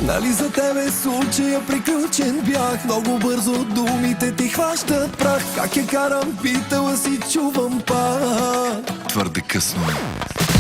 Нали за тебе случая приключен бях. Много бързо думите ти хващат прах. Как я карам, питала си, чувам пак. Твърде късно е.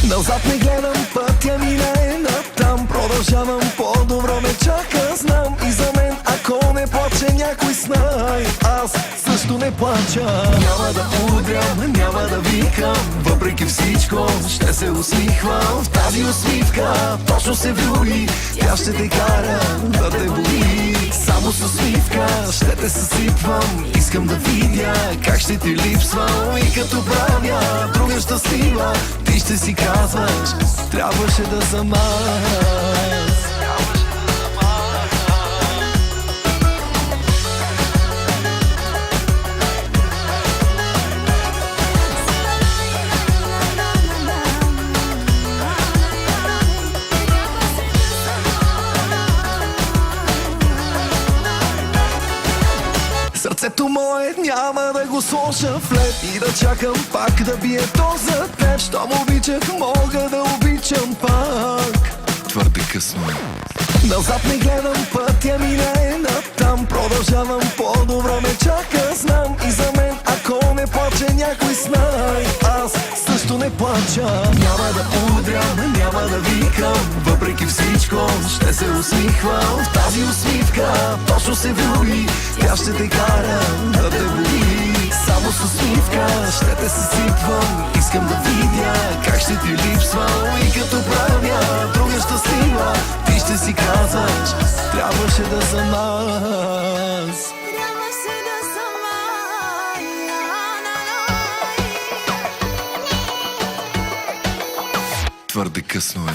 Назад не гледам, пътя ми не е натам. Продължавам, по-добро ме чака, знам. И за мен, ако не плаче някой, знай, аз също не плача. Няма да удрям, няма да викам. Въпреки всичко ще се усмихвам. В тази усмивка точно се влюби. Тя ще те кара да те боли. Само с усмивка ще те съсипвам. Искам да видя как ще ти липсвам. И като правя друга щастлива, ти ще си казваш, трябваше да съм аз. Сърцето мое няма да го сложа в лед и да чакам пак да бие то за теб. Щом обичах, мога да обичам пак. Твърде късно е. Назад не гледам, пътя ми не е натам. Продължавам, по-добро ме чака, знам. И за мен, ако не плаче някой, знай, аз също не плача. Няма да удрям, няма да викам. Въпреки всичко ще се усмихвам. В тази усмивка точно се влюби. Тя ще те кара да те боли. Само с усмивка ще те съсипвам. Искам да видя как ще ти липсвам. И като правя друга щастлива, ти ще си казваш, трябваше да съм аз. Твърде късно е.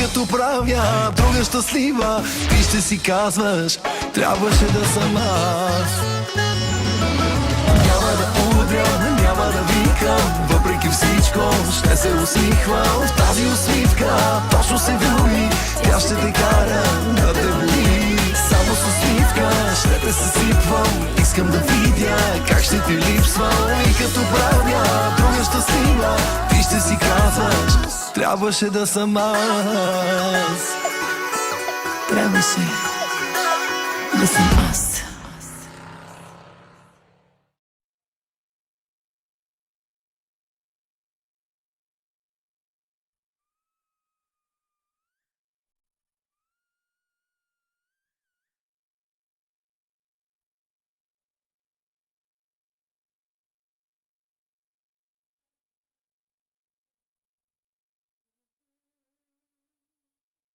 Като правя друга щастлива, ти ще си казваш, трябваше да съм аз. Няма да удрям, няма да викам. Въпреки всичко ще се усмихвам. В тази усмивка точно се влюби. Тя ще те кара да те боли. Само с усмивка ще те съсипвам. Искам да видя как ще ти липсвам. И като правя друга щастлива, ти ще си казваш, трябваше да съм аз. Трябваше да съм аз.